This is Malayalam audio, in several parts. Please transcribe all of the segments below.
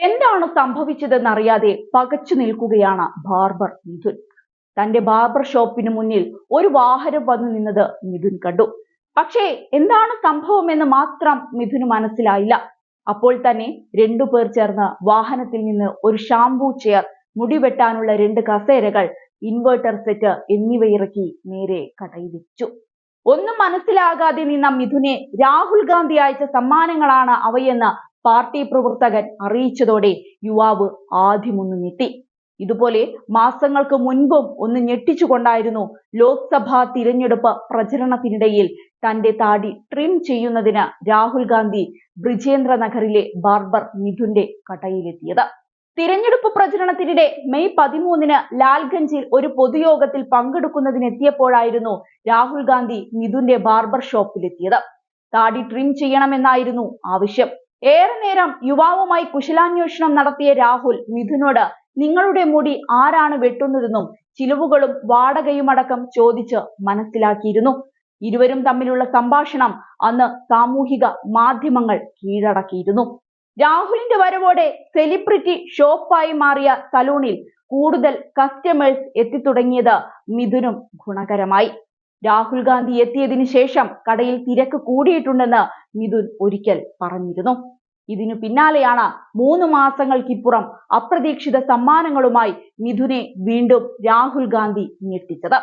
എന്താണ് സംഭവിച്ചതെന്നറിയാതെ പകച്ചു നിൽക്കുകയാണ് ബാർബർ മിഥുൻ. തന്റെ ബാർബർ ഷോപ്പിന് മുന്നിൽ ഒരു വാഹനം വന്നു നിന്നത് മിഥുൻ കണ്ടു. പക്ഷേ എന്താണ് സംഭവമെന്ന് മാത്രം മിഥുന് മനസ്സിലായില്ല. അപ്പോൾ തന്നെ രണ്ടുപേർ ചേർന്ന് വാഹനത്തിൽ നിന്ന് ഒരു ഷാംപൂ ചെയർ, മുടി വെട്ടാനുള്ള 2 കസേരകൾ, ഇൻവേർട്ടർ സെറ്റ് എന്നിവ ഇറക്കി നേരെ കടയിൽ വെച്ചു. ഒന്നും മനസ്സിലാകാതെ നിന്ന മിഥുനെ രാഹുൽ ഗാന്ധി അയച്ച സമ്മാനങ്ങളാണ് അവയെന്ന് പാർട്ടി പ്രവർത്തകൻ അറിയിച്ചതോടെ യുവാവ് ആദ്യമൊന്ന് ഞെട്ടി. ഇതുപോലെ മാസങ്ങൾക്ക് മുൻപും ഒന്ന് ഞെട്ടിച്ചുകൊണ്ടായിരുന്നു ലോക്സഭാ തിരഞ്ഞെടുപ്പ് പ്രചരണത്തിനിടയിൽ തന്റെ താടി ട്രിം ചെയ്യുന്നതിന് രാഹുൽ ഗാന്ധി ബ്രിജേന്ദ്ര നഗറിലെ ബാർബർ മിഥുന്റെ കടയിലെത്തിയത്. തിരഞ്ഞെടുപ്പ് പ്രചരണത്തിനിടെ മെയ് 13-ന് ലാൽഗഞ്ചിൽ ഒരു പൊതുയോഗത്തിൽ പങ്കെടുക്കുന്നതിനെത്തിയപ്പോഴായിരുന്നു രാഹുൽ ഗാന്ധി മിഥുന്റെ ബാർബർ ഷോപ്പിലെത്തിയത്. താടി ട്രിം ചെയ്യണമെന്നായിരുന്നു ആവശ്യം. ഏറെ നേരം യുവാവുമായി കുശലാന്വേഷണം നടത്തിയ രാഹുൽ മിഥുനോട് നിങ്ങളുടെ മുടി ആരാണ് വെട്ടുന്നതെന്നും ചിലവുകളും വാടകയുമടക്കം ചോദിച്ച് മനസ്സിലാക്കിയിരുന്നു. ഇരുവരും തമ്മിലുള്ള സംഭാഷണം അന്ന് സാമൂഹിക മാധ്യമങ്ങൾ കീഴടക്കിയിരുന്നു. രാഹുലിന്റെ വരവോടെ സെലിബ്രിറ്റി ഷോപ്പായി മാറിയ സലൂണിൽ കൂടുതൽ കസ്റ്റമേഴ്സ് എത്തിത്തുടങ്ങിയത് മിഥുനും ഗുണകരമായി. രാഹുൽ ഗാന്ധി എത്തിയതിനു ശേഷം കടയിൽ തിരക്ക് കൂടിയിട്ടുണ്ടെന്ന് മിഥുൻ ഒരിക്കൽ പറഞ്ഞിരുന്നു. ഇതിനു പിന്നാലെയാണ് 3 മാസങ്ങൾക്കിപ്പുറം അപ്രതീക്ഷിത സമ്മാനങ്ങളുമായി മിഥുനെ വീണ്ടും രാഹുൽ ഗാന്ധി ഞെട്ടിച്ചത്.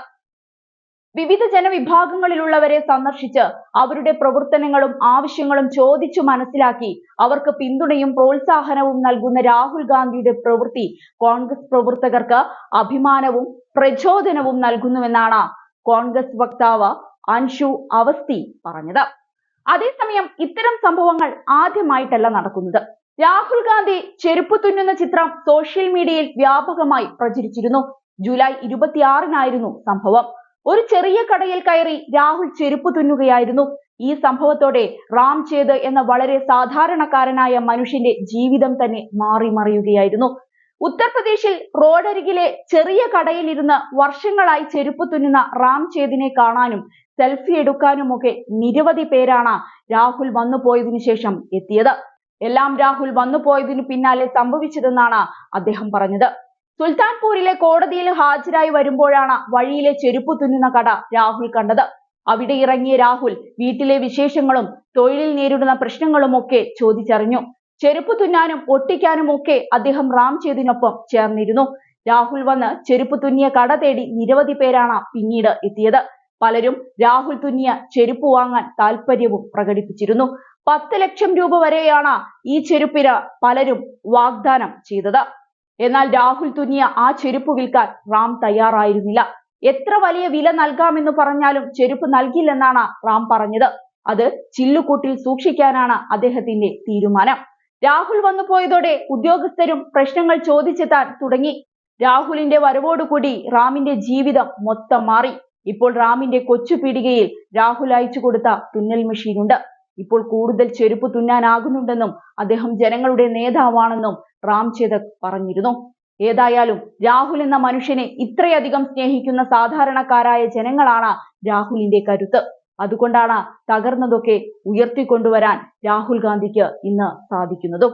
വിവിധ ജനവിഭാഗങ്ങളിലുള്ളവരെ സന്ദർശിച്ച് അവരുടെ പ്രവർത്തനങ്ങളും ആവശ്യങ്ങളും ചോദിച്ചു മനസ്സിലാക്കി അവർക്ക് പിന്തുണയും പ്രോത്സാഹനവും നൽകുന്ന രാഹുൽ ഗാന്ധിയുടെ പ്രവൃത്തി കോൺഗ്രസ് പ്രവർത്തകർക്ക് അഭിമാനവും പ്രചോദനവും നൽകുന്നുവെന്നാണ് കോൺഗ്രസ് വക്താവ് അൻഷു അവസ്തി പറഞ്ഞത്. അതേസമയം ഇത്തരം സംഭവങ്ങൾ ആദ്യമായിട്ടല്ല നടക്കുന്നത്. രാഹുൽ ഗാന്ധി ചെരുപ്പ് തുന്നുന്ന ചിത്രം സോഷ്യൽ മീഡിയയിൽ വ്യാപകമായി പ്രചരിച്ചിരുന്നു. ജൂലൈ 26-നായിരുന്നു സംഭവം. ഒരു ചെറിയ കടയിൽ കയറി രാഹുൽ ചെരുപ്പ് തുന്നുകയായിരുന്നു. ഈ സംഭവത്തോടെ റാം ചേത് എന്ന വളരെ സാധാരണക്കാരനായ മനുഷ്യന്റെ ജീവിതം തന്നെ മാറി മറിയുകയായിരുന്നു. ഉത്തർപ്രദേശിൽ റോഡരികിലെ ചെറിയ കടയിലിരുന്ന് വർഷങ്ങളായി ചെരുപ്പ് തുന്നുന്ന റാം ചേതിനെ കാണാനും സെൽഫി എടുക്കാനുമൊക്കെ നിരവധി പേരാണ് രാഹുൽ വന്നുപോയതിനു ശേഷം എത്തിയത്. എല്ലാം രാഹുൽ വന്നുപോയതിനു പിന്നാലെ സംഭവിച്ചതെന്നാണ് അദ്ദേഹം പറഞ്ഞത്. സുൽത്താൻപൂരിലെ കോടതിയിൽ ഹാജരായി വരുമ്പോഴാണ് വഴിയിലെ ചെരുപ്പ് തുന്നുന്ന കട രാഹുൽ കണ്ടത്. അവിടെ ഇറങ്ങിയ രാഹുൽ വീട്ടിലെ വിശേഷങ്ങളും തൊഴിലിൽ നേരിടുന്ന പ്രശ്നങ്ങളുമൊക്കെ ചോദിച്ചറിഞ്ഞു. ചെരുപ്പ് തുന്നാനും ഒട്ടിക്കാനും ഒക്കെ അദ്ദേഹം റാം ചേതിനൊപ്പം ചേർന്നിരുന്നു. രാഹുൽ വന്ന് ചെരുപ്പ് തുന്നിയ കട തേടി നിരവധി പേരാണ് പിന്നീട് എത്തിയത്. പലരും രാഹുൽ തുന്നിയ ചെരുപ്പ് വാങ്ങാൻ താല്പര്യവും പ്രകടിപ്പിച്ചിരുന്നു. 10 ലക്ഷം രൂപ വരെയാണ് ഈ ചെരുപ്പിന് പലരും വാഗ്ദാനം ചെയ്തത്. എന്നാൽ രാഹുൽ തുന്നിയ ആ ചെരുപ്പ് വിൽക്കാൻ റാം തയ്യാറായിരുന്നില്ല. എത്ര വലിയ വില നൽകാമെന്ന് പറഞ്ഞാലും ചെരുപ്പ് നൽകില്ലെന്നാണ് റാം പറഞ്ഞത്. അത് ചില്ലുകൂട്ടിൽ സൂക്ഷിക്കാനാണ് അദ്ദേഹത്തിന്റെ തീരുമാനം. രാഹുൽ വന്നു പോയതോടെ ഉദ്യോഗസ്ഥരും പ്രശ്നങ്ങൾ ചോദിച്ചെത്താൻ തുടങ്ങി. രാഹുലിന്റെ വരവോടുകൂടി റാമിന്റെ ജീവിതം മൊത്തം മാറി. ഇപ്പോൾ റാമിന്റെ കൊച്ചു പീടികയിൽ രാഹുൽ അയച്ചു കൊടുത്ത തുന്നൽ മെഷീനുണ്ട്. ഇപ്പോൾ കൂടുതൽ ചെരുപ്പ് തുന്നാനാകുന്നുണ്ടെന്നും അദ്ദേഹം ജനങ്ങളുടെ നേതാവാണെന്നും റാം ചേതക് പറഞ്ഞിരുന്നു. ഏതായാലും രാഹുൽ എന്ന മനുഷ്യനെ ഇത്രയധികം സ്നേഹിക്കുന്ന സാധാരണക്കാരായ ജനങ്ങളാണ് രാഹുലിന്റെ കരുത്ത്. അതുകൊണ്ടാണ് തകർന്നതൊക്കെ ഉയർത്തിക്കൊണ്ടുവരാൻ രാഹുൽ ഗാന്ധിക്ക് ഇന്ന് സാധിക്കുന്നതും.